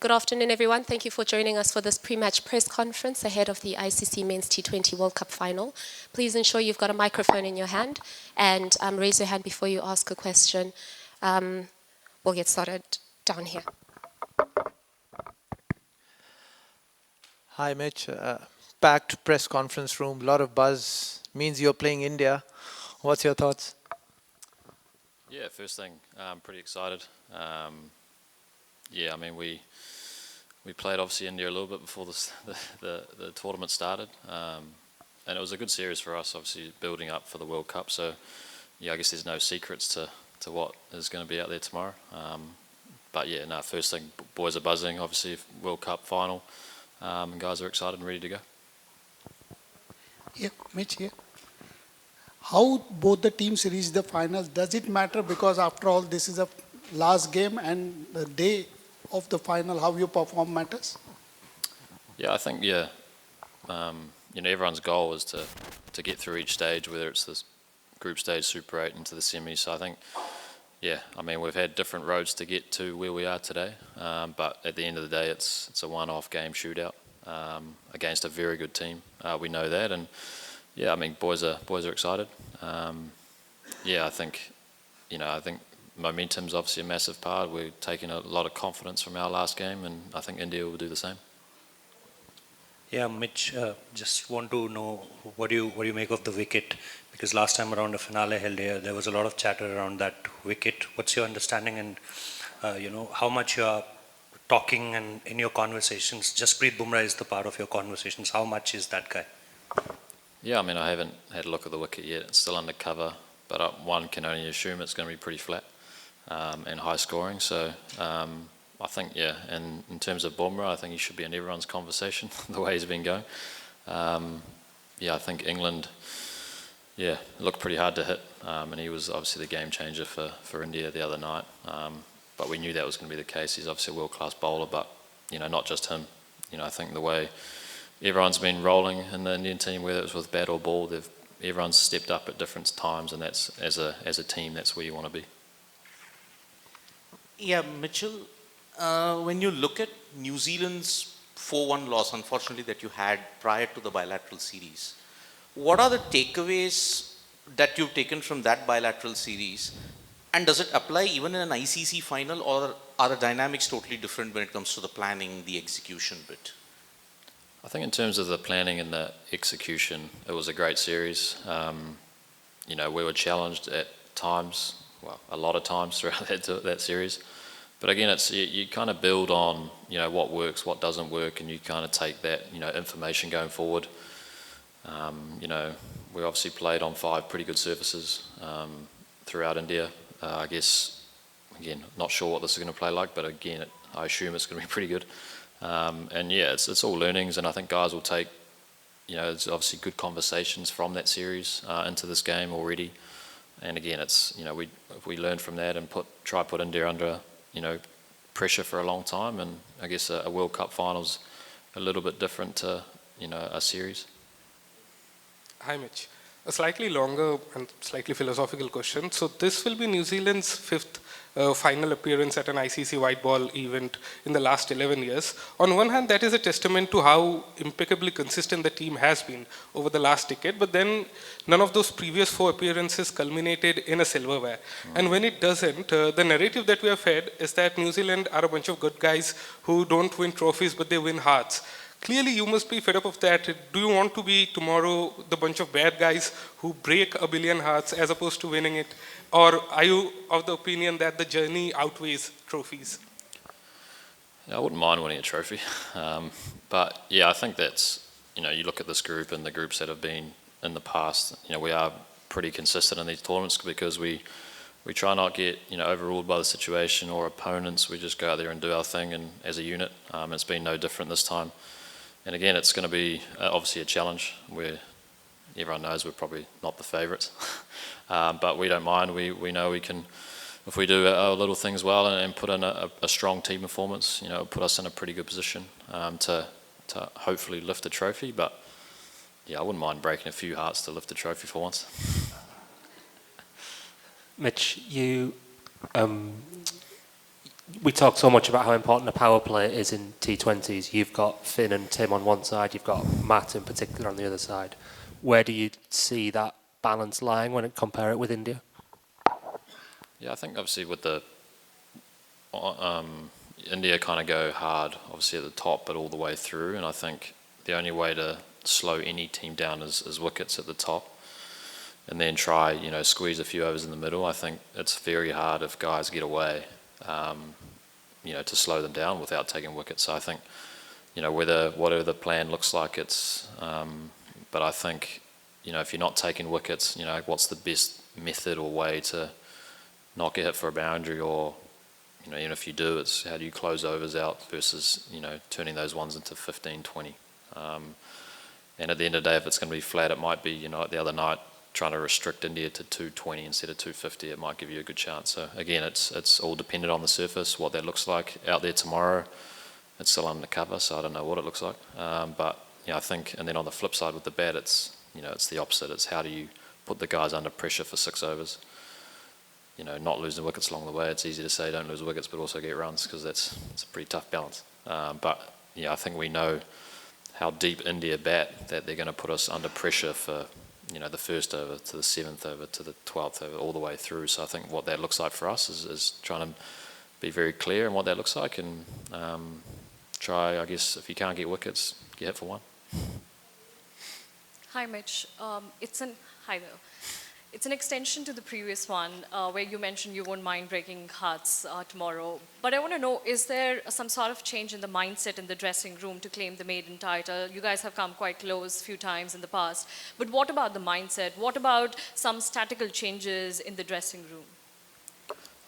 Good afternoon, everyone. Thank you for joining us for this pre-match press conference ahead of the ICC Men's T20 World Cup final. Please ensure you've got a microphone in your hand and raise your hand before you ask a question. We'll get started down here. Hi, Mitch. Packed press conference room, a lot of buzz. Means you're playing India. What's your thoughts? Yeah, first thing, I'm pretty excited. Yeah, I mean, we played obviously India a little bit before the tournament started, and it was a good series for us, obviously building up for the World Cup. So yeah, I guess there's no secrets to what is going to be out there tomorrow. But yeah, no, first thing, boys are buzzing, obviously World Cup final, and guys are excited and ready to go. Yeah, Mitch here. How both the teams reach the finals, does it matter? Because after all, this is a last game and the day of the final, how you perform matters? Yeah, I think, yeah, everyone's goal is to get through each stage, whether it's this group stage, Super 8 into the semis. So I think, yeah, I mean, we've had different roads to get to where we are today, but at the end of the day, it's a one-off game shootout against a very good team. We know that, and yeah, I mean, boys are excited. Yeah, I think momentum's obviously a massive part. We're taking a lot of confidence from our last game, and I think India will do the same. Yeah, Mitch, just want to know what do you make of the wicket? Because last time around the finale held here, there was a lot of chatter around that wicket. What's your understanding, and how much you are talking and in your conversations? Jasprit Bumrah is the part of your conversations. How much is that guy? Yeah, I mean, I haven't had a look at the wicket yet. It's still under cover, but one can only assume it's going to be pretty flat and high scoring. So I think, yeah, and in terms of Bumrah, I think he should be in everyone's conversation the way he's been going. Yeah, I think England, yeah, looked pretty hard to hit, and he was obviously the game changer for India the other night. But we knew that was going to be the case. He's obviously a world-class bowler, but not just him. I think the way everyone's been rolling in the Indian team, whether it's with bat or ball, everyone's stepped up at different times, and that's as a team, that's where you want to be. Yeah, Mitchell, when you look at New Zealand's 4-1 loss, unfortunately, that you had prior to the bilateral series, what are the takeaways that you've taken from that bilateral series? And does it apply even in an ICC final, or are the dynamics totally different when it comes to the planning, the execution bit? I think in terms of the planning and the execution, it was a great series. We were challenged at times, well, a lot of times throughout that series. But again, it's you kind of build on what works, what doesn't work, and you kind of take that information going forward. We obviously played on 5 pretty good surfaces throughout India. I guess, again, not sure what this is going to play like, but again, I assume it's going to be pretty good. And yeah, it's all learnings, and I think guys will take, it's obviously good conversations from that series into this game already. And again, it's if we learn from that and try put India under pressure for a long time, and I guess a World Cup final's a little bit different to a series. Hi, Mitch. A slightly longer and slightly philosophical question. So this will be New Zealand's 5th final appearance at an ICC white ball event in the last 11 years. On one hand, that is a testament to how impeccably consistent the team has been over the last decade, but then none of those previous 4 appearances culminated in a silverware. And when it doesn't, the narrative that we have fed is that New Zealand are a bunch of good guys who don't win trophies, but they win hearts. Clearly, you must be fed up of that. Do you want to be tomorrow the bunch of bad guys who break a billion hearts as opposed to winning it? Or are you of the opinion that the journey outweighs trophies? I wouldn't mind winning a trophy. But yeah, I think that's, you look at this group and the groups that have been in the past, we are pretty consistent in these tournaments because we try not get, overruled by the situation or opponents. We just go out there and do our thing and as a unit. It's been no different this time. And again, it's going to be obviously a challenge where everyone knows we're probably not the favourites. But we don't mind. We know we can, if we do our little things well and put in a strong team performance, it'll put us in a pretty good position to hopefully lift the trophy. But yeah, I wouldn't mind breaking a few hearts to lift the trophy for once. Mitch, we talk so much about how important the power play is in T20s. You've got Finn and Tim on one side, you've got Matt in particular on the other side. Where do you see that balance lying when you compare it with India? Yeah, I think obviously with the India kind of go hard, obviously at the top, but all the way through. And I think the only way to slow any team down is wickets at the top, and then try, squeeze a few overs in the middle. I think it's very hard if guys get away, to slow them down without taking wickets. So I think, whatever the plan looks like, it's. But I think, if you're not taking wickets, what's the best method or way to not get hit for a boundary, or even if you do, it's how do you close overs out versus turning those ones into 15, 20. And at the end of the day, if it's going to be flat, it might be like the other night, trying to restrict India to 220 instead of 250. It might give you a good chance. So again, it's all dependent on the surface, what that looks like out there tomorrow. It's still undercover, so I don't know what it looks like. But I think, and then on the flip side with the bat, it's the opposite. It's how do you put the guys under pressure for 6 overs. Not losing wickets along the way. It's easy to say don't lose wickets, but also get runs, because it's a pretty tough balance. But I think we know how deep India bat, that they're going to put us under pressure for the first over to the 7th over to the 12th over, all the way through. So I think what that looks like for us is trying to be very clear in what that looks like, and try, I guess, if you can't get wickets, get hit for one. Hi, Mitch. Hi there. It's an extension to the previous one, where you mentioned you won't mind breaking hearts tomorrow. But I want to know, is there some sort of change in the mindset in the dressing room to claim the maiden title? You guys have come quite close a few times in the past. But what about the mindset? What about some statical changes in the dressing room?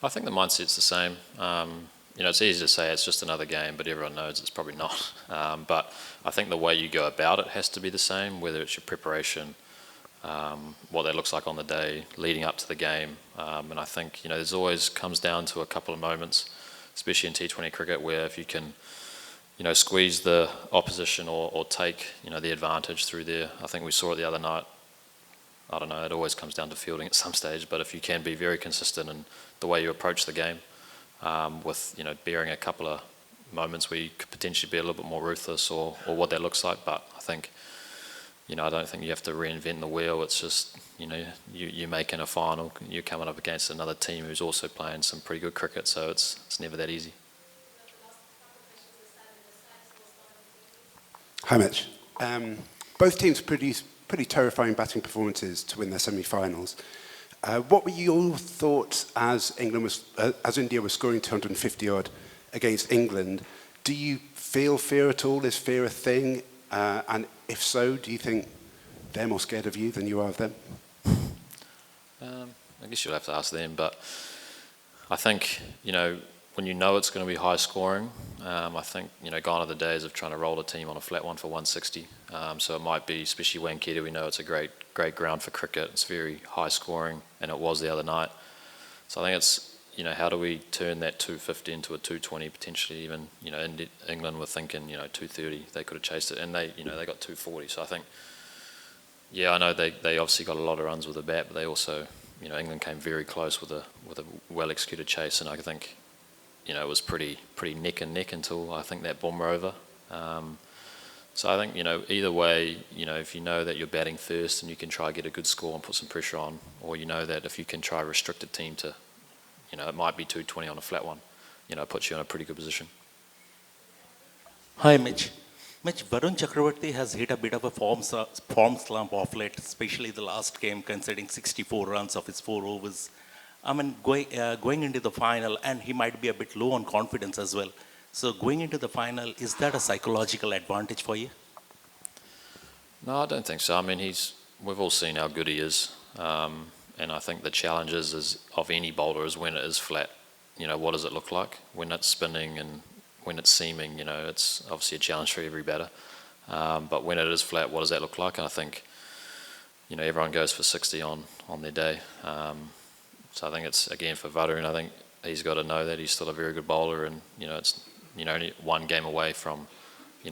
I think the mindset's the same. It's easy to say it's just another game, but everyone knows it's probably not. But I think the way you go about it has to be the same, whether it's your preparation, what that looks like on the day leading up to the game. And I think, there's always comes down to a couple of moments, especially in T20 cricket, where if you can, squeeze the opposition or take, the advantage through there. I think we saw it the other night. I don't know, it always comes down to fielding at some stage, but if you can be very consistent in the way you approach the game, with, bearing a couple of moments where you could potentially be a little bit more ruthless or what that looks like. But I think, I don't think you have to reinvent the wheel. It's just, you're making a final, you're coming up against another team who's also playing some pretty good cricket, so it's never that easy. Hi, Mitch. Both teams produced pretty terrifying batting performances to win their semi-finals. What were your thoughts as India was scoring 250 odd against England? Do you feel fear at all? Is fear a thing? And if so, do you think they're more scared of you than you are of them? I guess you'll have to ask them, but I think, when it's going to be high scoring, I think, gone are the days of trying to roll a team on a flat one for 160. So it might be, especially Wankhede, we know it's a great ground for cricket. It's very high scoring, and it was the other night. So I think it's, how do we turn that 250 into a 220 potentially? Even, England were thinking, 230, they could have chased it, and they got 240. So I think, I know they obviously got a lot of runs with the bat, but they also, England came very close with a well executed chase, and I think, it was pretty neck and neck until I think that bomber over. So I think, either way, if you know that you're batting first and you can try to get a good score and put some pressure on, or that if you can try to restrict a team to, it might be 220 on a flat one, it puts you in a pretty good position. Hi, Mitch. Varun Chakravarti has hit a bit of a form slump off late, especially the last game, conceding 64 runs of his 4 overs. I mean, going into the final, and he might be a bit low on confidence as well. So going into the final, is that a psychological advantage for you? No, I don't think so. I mean, we've all seen how good he is. And I think the challenge of any bowler is when it is flat. What does it look like? When it's spinning and when it's seaming, it's obviously a challenge for every batter. But when it is flat, what does that look like? And I think, everyone goes for 60 on their day. So I think it's, again, for Varun, I think he's got to know that he's still a very good bowler, and, it's, only one game away from,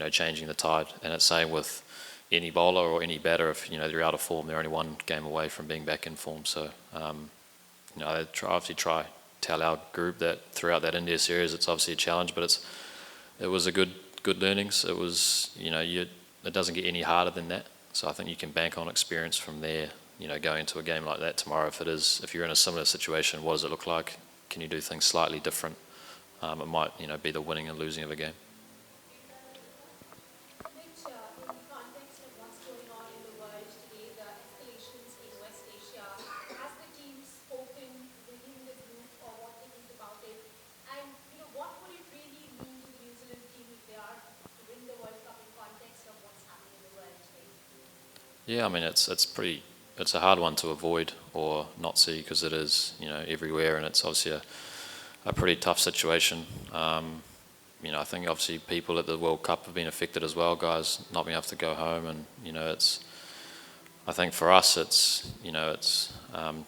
changing the tide. And it's same with any bowler or any batter. If, they're out of form, they're only one game away from being back in form. So, they obviously try tell our group that throughout that India series, it's obviously a challenge, but it was a good learnings. It was, it doesn't get any harder than that. So I think you can bank on experience from there, going into a game like that tomorrow. If you're in a similar situation, what does it look like? Can you do things slightly different? It might, be the winning and losing of a game. Which, in the context of what's going on in the world today, the escalations in West Asia, has the team spoken within the group or what they think about it? And what would it really mean to the New Zealand team if they are to win the World Cup in context of what's happening in the world today? Yeah, I mean, it's a hard one to avoid or not see because it is, everywhere, and it's obviously a pretty tough situation. I think obviously people at the World Cup have been affected as well, guys not being able to go home, and I think for us it's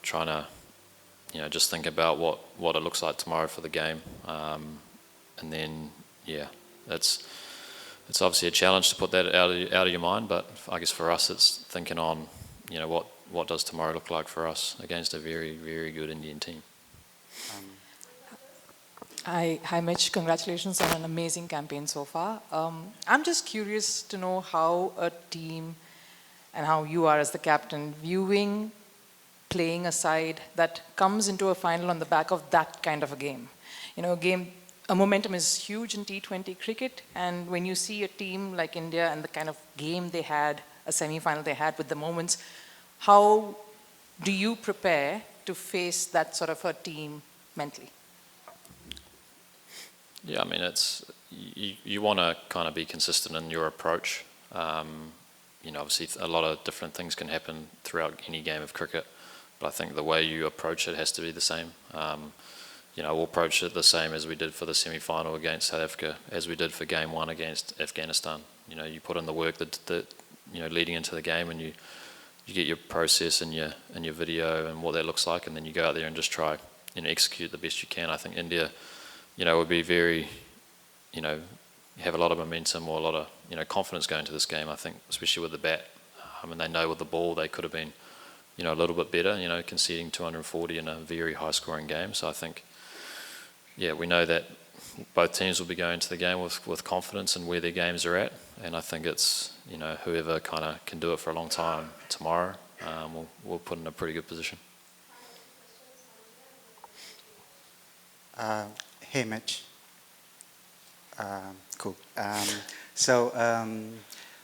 trying to just think about what it looks like tomorrow for the game, and then it's obviously a challenge to put that out of your mind, but I guess for us it's thinking on what does tomorrow look like for us against a very, very good Indian team. Hi, Mitch. Congratulations on an amazing campaign so far. I'm just curious to know how a team and how you are as the captain viewing playing a side that comes into a final on the back of that kind of a game. A momentum is huge in T20 cricket, and when you see a team like India and the kind of game they had, a semi-final they had with the moments, how do you prepare to face that sort of a team mentally? Yeah, I mean, you want to kind of be consistent in your approach. Obviously a lot of different things can happen throughout any game of cricket, but I think the way you approach it has to be the same. We'll approach it the same as we did for the semi-final against South Africa, as we did for game 1 against Afghanistan. You put in the work that leading into the game, and you get your process and your video and what that looks like, and then you go out there and just try execute the best you can. I think India would be very, have a lot of momentum or a lot of, confidence going into this game. I think, especially with the bat. And they know with the ball they could have been, a little bit better, conceding 240 in a very high-scoring game. So I think, we know that both teams will be going to the game with confidence in where their games are at. And I think it's, whoever kind of can do it for a long time tomorrow, we'll put in a pretty good position. Hey, Mitch. Cool.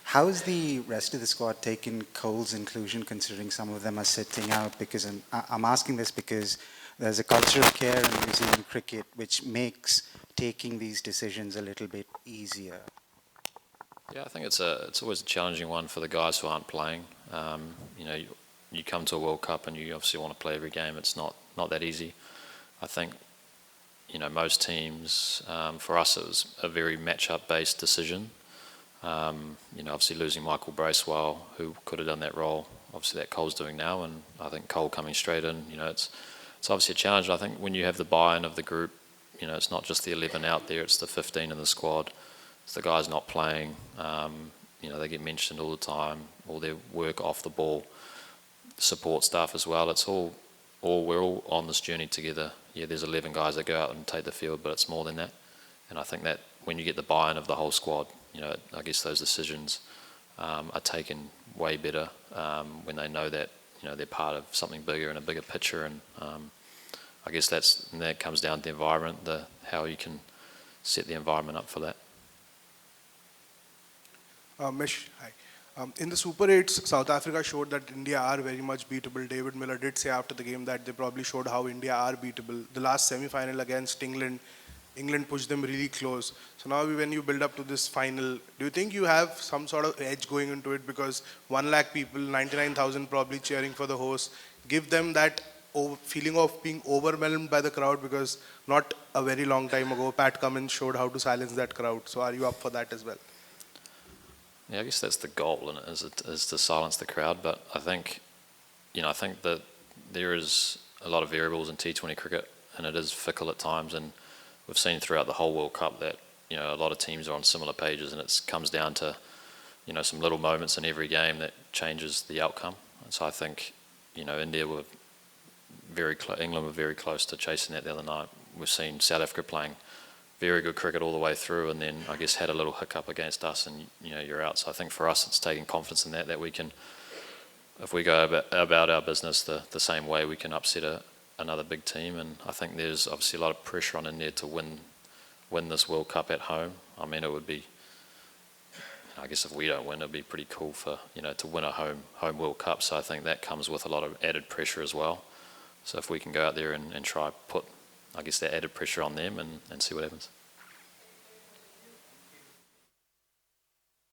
How's the rest of the squad taken Cole's inclusion, considering some of them are sitting out? Because I'm asking this because there's a culture of care in New Zealand cricket which makes taking these decisions a little bit easier. Yeah, I think it's always a challenging one for the guys who aren't playing. You come to a World Cup and you obviously want to play every game. It's not that easy. I think most teams, for us it was a very match-up based decision. Obviously losing Michael Bracewell, who could have done that role, obviously that Cole's doing now, and I think Cole coming straight in, it's obviously a challenge. I think when you have the buy-in of the group, it's not just the 11 out there, it's the 15 in the squad. It's the guys not playing, they get mentioned all the time, all their work off the ball, support staff as well. It's we're all on this journey together. Yeah, there's 11 guys that go out and take the field, but it's more than that. And I think that when you get the buy-in of the whole squad, I guess those decisions are taken way better when they know that they're part of something bigger and a bigger picture. And I guess that comes down to the environment, how you can set the environment up for that. Mish, hi. In the Super 8s, South Africa showed that India are very much beatable. David Miller did say after the game that they probably showed how India are beatable. The last semi-final against England pushed them really close. So now when you build up to this final, do you think you have some sort of edge going into it? Because 1 lakh people, 99,000 probably cheering for the host, give them that feeling of being overwhelmed by the crowd, because not a very long time ago, Pat Cummins showed how to silence that crowd. So are you up for that as well? Yeah, I guess that's the goal, and is to silence the crowd. But I think that there is a lot of variables in T20 cricket, and it is fickle at times. And we've seen throughout the whole World Cup that a lot of teams are on similar pages, and it comes down to some little moments in every game that changes the outcome. And so I think India were England were very close to chasing that the other night. We've seen South Africa playing very good cricket all the way through, and then I guess had a little hiccup against us, and you're out. So I think for us, it's taking confidence in that we can, if we go about our business the same way, we can upset another big team. And I think there's obviously a lot of pressure on India to win this World Cup at home. I mean, it would be, I guess if we don't win, it'd be pretty cool for, to win a home World Cup. So I think that comes with a lot of added pressure as well. So if we can go out there and try put, I guess, that added pressure on them and see what happens.